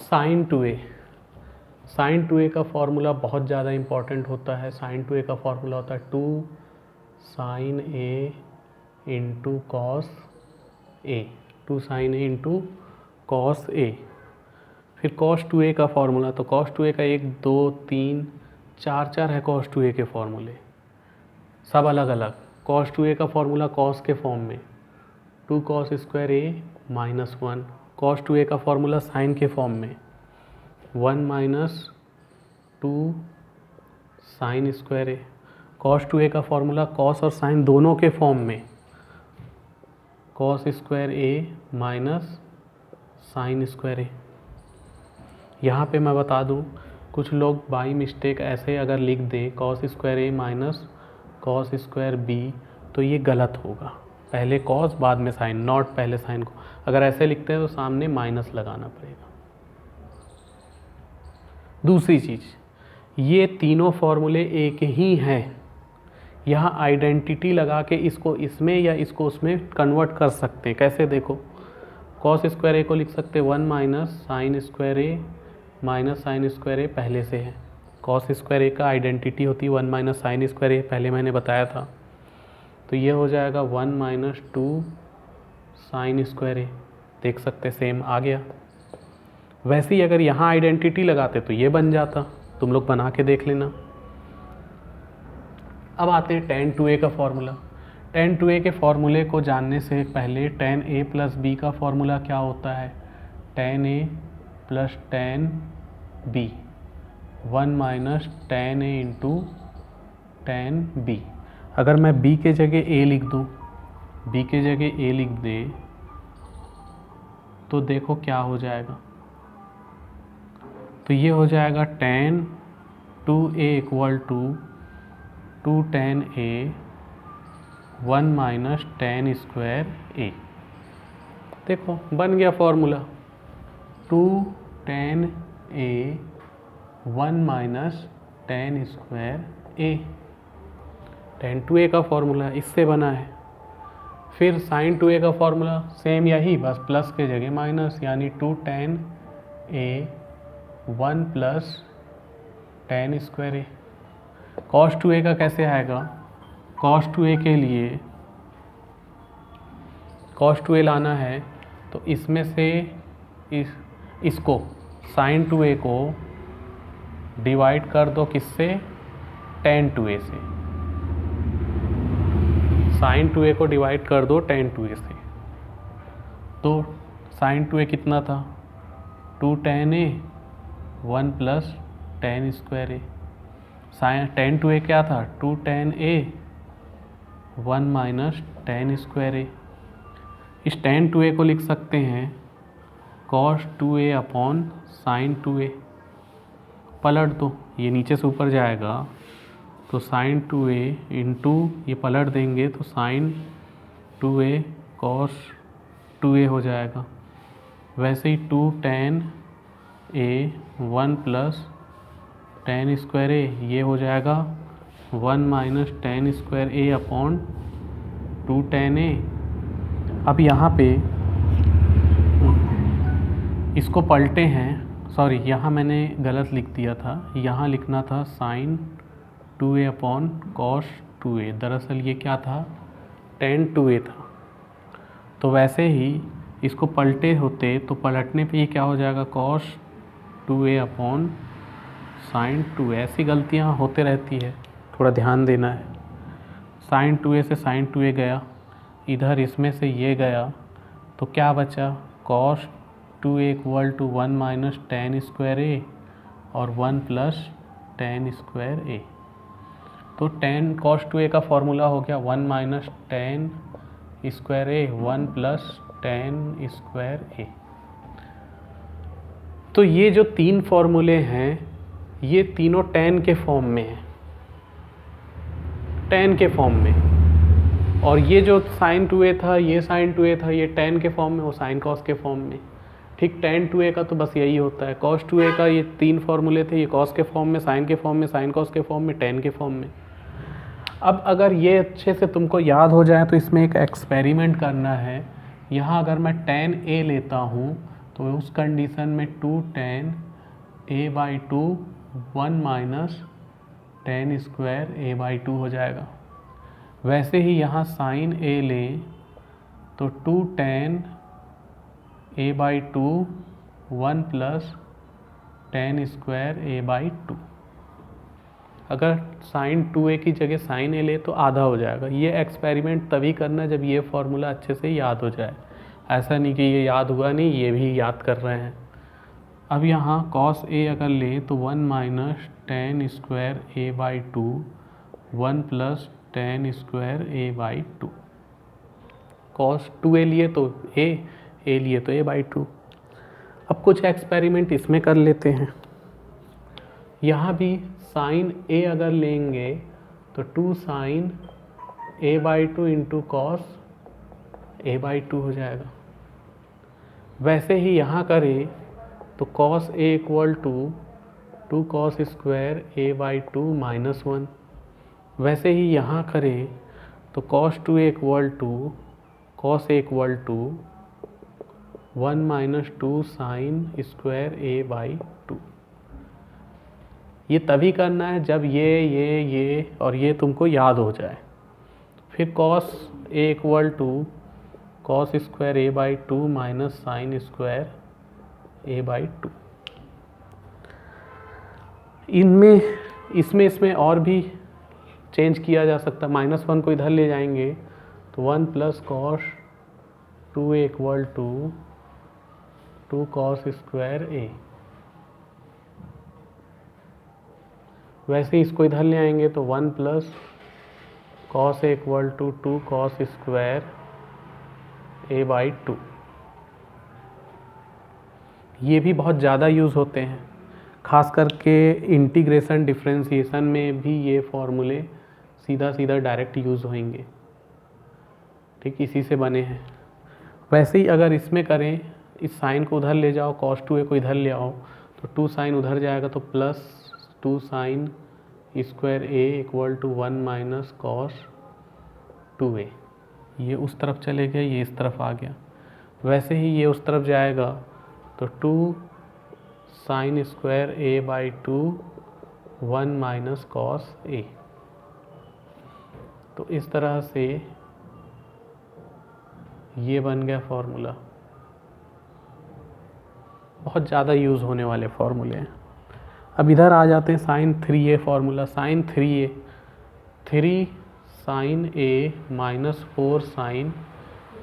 Sign to A, sign to ए का formula बहुत ज़्यादा इम्पॉर्टेंट होता है। साइन टू ए का फॉर्मूला होता है 2 sign A into cos A, 2 sign A into cos A. फिर कॉस टू ए का फॉर्मूला, तो कॉस टू ए का 1 2 3 4 है कॉस टू ए के फॉर्मूले, सब अलग अलग। कॉस टू ए का फॉर्मूला कॉस के फॉर्म में 2 कॉस स्क्वायर ए माइनस 1। कॉस टू ए का फॉर्मूला साइन के फॉर्म में 1 माइनस 2 साइन स्क्वायर ए। कॉस टू ए का फॉर्मूला कॉस और साइन दोनों के फॉर्म में कॉस स्क्वायर ए माइनस साइन स्क्वायर ए। यहाँ पे मैं बता दूँ, कुछ लोग बाई मिस्टेक ऐसे अगर लिख दें कॉस स्क्वायर ए माइनस कॉस स्क्वायर बी, तो ये गलत होगा। पहले कॉस बाद में साइन, नॉट पहले साइन को। अगर ऐसे लिखते हैं तो सामने माइनस लगाना पड़ेगा। दूसरी चीज़, ये तीनों फॉर्मूले एक ही हैं। यहाँ आइडेंटिटी लगा के इसको इसमें या इसको उसमें कन्वर्ट कर सकते हैं। कैसे देखो, कॉस स्क्वायर ए को लिख सकते हैं 1 माइनस साइन स्क्वायर ए माइनस साइन स्क्वायर ए, पहले से है। कॉस स्क्वायर ए का आइडेंटिटी होती है 1 माइनस साइन स्क्वायर ए, पहले मैंने बताया था। तो ये हो जाएगा 1 माइनस 2 साइन स्क्वायर ए, देख सकते सेम आ गया। वैसे ही अगर यहाँ आइडेंटिटी लगाते तो ये बन जाता, तुम लोग बना के देख लेना। अब आते हैं tan टू ए का फॉर्मूला। tan टू ए के फॉर्मूले को जानने से पहले tan a प्लस बी का फॉर्मूला क्या होता है, tan a plus tan b, 1 minus tan a into tan b। अगर मैं b के जगह a लिख दूँ, b के जगह a लिख दें, तो देखो क्या हो जाएगा। तो ये हो जाएगा tan 2a equal to 2 tan a 1 minus tan square a। देखो बन गया formula 2 tan a 1 minus tan square a। tan 2a का फॉर्मूला इससे बना है। फिर sin 2a का फॉर्मूला सेम यही, बस प्लस के जगह माइनस, यानी 2 tan a 1 plus tan square a। cos 2a का कैसे आएगा, cos 2a के लिए cos 2a लाना है तो इसमें से इसको sin 2a को डिवाइड कर दो किससे, tan 2a से। sin 2a को डिवाइड कर दो tan 2a से, तो sin 2a कितना था 2 tan a 1 plus tan square a। tan 2a क्या था 2 tan a 1 minus tan square a। इस tan 2a को लिख सकते हैं cos 2a upon sin 2a। पलट दो, ये नीचे से ऊपर जाएगा तो sin 2a इंटू ये पलट देंगे तो sin 2a cos 2a हो जाएगा। वैसे ही 2 tan a 1 plus tan square a, ये हो जाएगा 1 minus tan square a upon 2 tan a। अब यहाँ पे इसको पलटे हैं, सॉरी यहाँ मैंने गलत लिख दिया था, यहाँ लिखना था sin 2a upon cos 2a। दरअसल ये क्या था tan 2a था। तो वैसे ही इसको पलटे होते तो पलटने पे ये क्या हो जाएगा cos 2a upon sin 2a। ऐसी गलतियाँ होते रहती है, थोड़ा ध्यान देना है। sin 2a से sin 2a गया, इधर इसमें से ये गया, तो क्या बचा cos 2a equal to 1 minus tan square a और 1 प्लस tan स्क्वायर a। तो tan cos 2a का फॉर्मूला हो गया 1 minus tan square a 1 plus tan square a। तो ये जो तीन फॉर्मूले हैं ये तीनों tan के फॉर्म में हैं, tan के फॉर्म में। और ये जो sin 2a था, ये sin 2a था, ये tan के फॉर्म में, वो sin cos के फॉर्म में। ठीक, tan 2a का तो बस यही होता है। cos 2a का ये तीन फॉर्मूले थे, ये cos के फॉर्म में, sin के फॉर्म में, sin cos के फॉर्म में, tan के फॉर्म में। अब अगर ये अच्छे से तुमको याद हो जाए तो इसमें एक एक्सपेरिमेंट करना है। यहाँ अगर मैं tan a लेता हूँ तो उस कंडीशन में 2 tan a/2 1 minus tan square a/2 हो जाएगा। वैसे ही यहाँ साइन a लें तो 2 tan a/2 1 plus tan square a/2। अगर साइन 2a की जगह साइन a ले तो आधा हो जाएगा। ये एक्सपेरिमेंट तभी करना जब ये फॉर्मूला अच्छे से याद हो जाए। ऐसा नहीं कि ये याद हुआ नहीं, ये भी याद कर रहे हैं। अब यहाँ cos a अगर लें तो 1 minus tan square a/2 1 plus tan square a/2। cos 2a लिए तो a लिए तो a/2। अब कुछ एक्सपेरिमेंट इसमें कर लेते हैं। यहाँ भी साइन a अगर लेंगे तो 2 sign a/2 into cos a/2 हो जाएगा। वैसे ही यहाँ करें तो cos a equal to 2 cos square a/2 minus 1। वैसे ही यहाँ करें तो cos 2a equal to 1 minus 2 sine square a/2। ये तभी करना है जब ये और ये तुमको याद हो जाए। फिर cos a equal to cos square a/2 minus sine square a/2। इसमें और भी चेंज किया जा सकता है। -1 को इधर ले जाएंगे तो 1 plus cos 2a equal to 2 cos square a। वैसे इसको इधर ले आएंगे तो 1 plus cos a equal to 2 cos square a/2। ये भी बहुत ज़्यादा यूज़ होते हैं, खास करके इंटीग्रेशन डिफरेंशिएशन में भी ये फॉर्मूले सीधा डायरेक्ट यूज़ होंगे। ठीक इसी से बने हैं। वैसे ही अगर इसमें करें, इस साइन को उधर ले जाओ, cos 2a को इधर ले आओ तो 2 साइन उधर जाएगा तो plus 2 sine square a equal to 1 minus cos 2a। ये उस तरफ चले गए, ये इस तरफ आ गया। वैसे ही ये उस तरफ जाएगा तो 2 sine square a/2 1 minus cos a। तो इस तरह से ये बन गया फॉर्मूला। बहुत ज़्यादा यूज़ होने वाले फॉर्मूले हैं। अब इधर आ जाते हैं sine 3a formula. Sine 3a 3 sine a minus 4 sine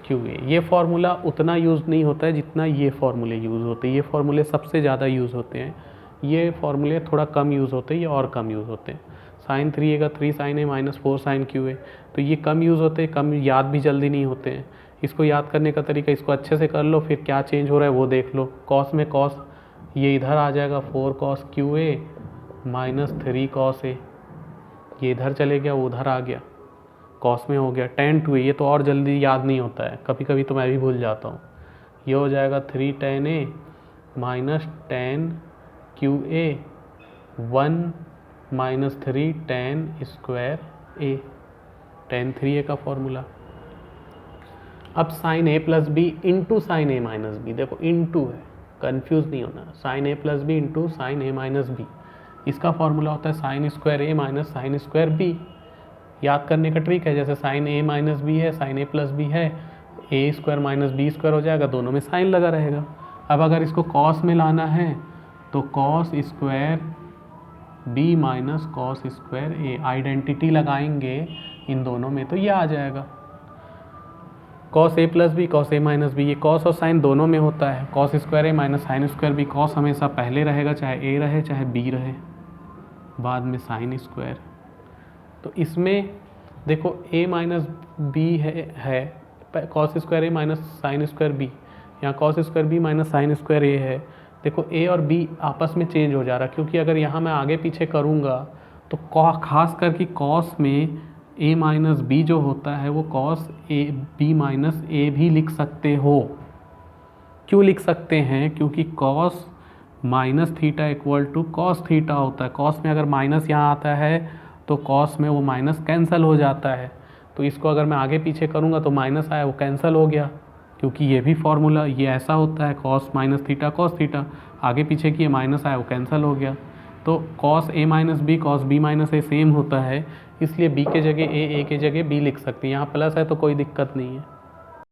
QA। ये फार्मूला उतना यूज़ नहीं होता है जितना ये फार्मूले यूज़ होते हैं। ये फार्मूले सबसे ज़्यादा यूज़ होते हैं। ये फार्मूले थोड़ा कम यूज़ होते हैं, ये और कम यूज़ होते हैं। साइन 3a का 3 sine a minus 4 sine QA, तो ये कम यूज़ होते हैं, कम याद भी जल्दी नहीं होते हैं। इसको याद करने का तरीका, इसको अच्छे से कर लो, फिर क्या चेंज हो रहा है वो देख लो। कॉस में कॉस ये इधर आ जाएगा 4 cos QA minus 3 cos a। ये इधर चले गया, वो उधर आ गया, कॉस में हो गया। tan 2a ये तो और जल्दी याद नहीं होता है, कभी कभी तो मैं भी भूल जाता हूँ। ये हो जाएगा 3 tan a minus tan QA 1 minus 3 tan square a, tan 3a का फॉर्मूला। अब sine a plus b into sine a minus b, देखो इंटू है, कंफ्यूज नहीं होना। Sine a plus b into sine a minus b, इसका formula होता है sine square a minus sine square b. याद करने का ट्रिक है, जैसे साइन a माइनस बी है, साइन a प्लस बी है, a square minus B square हो जाएगा, दोनों में साइन लगा रहेगा। अब अगर इसको कॉस में लाना है तो cos square b minus cos square a, identity लगाएंगे इन दोनों में तो ये आ जाएगा cos a plus b cos a minus b. ये कॉस और साइन दोनों में होता है, cos square a minus sine square b. Cos हमेशा पहले रहेगा, चाहे a रहे चाहे b रहे, बाद में साइन स्क्वायर। तो इसमें देखो a माइनस बी है cos square a minus sine square b, यहाँ cos square b minus sine square a है। देखो a और b आपस में चेंज हो जा रहा है, क्योंकि अगर यहाँ मैं आगे पीछे करूँगा तो खास करके कॉस में a माइनस बी जो होता है वो cos a b minus a भी लिख सकते हो। क्यों लिख सकते हैं? क्योंकि cos minus theta equal to cos theta होता है। कॉस में अगर माइनस यहाँ आता है तो कॉस में वो माइनस कैंसिल हो जाता है। तो इसको अगर मैं आगे पीछे करूँगा तो माइनस आया वो कैंसिल हो गया, क्योंकि ये भी फॉर्मूला ये ऐसा होता है cos minus theta cos theta, आगे पीछे की ये माइनस आया वो कैंसिल हो गया। तो cos a minus b cos b minus a same होता है, इसलिए बी के जगह ए के जगह बी लिख सकते हैं। यहाँ प्लस है तो कोई दिक्कत नहीं है।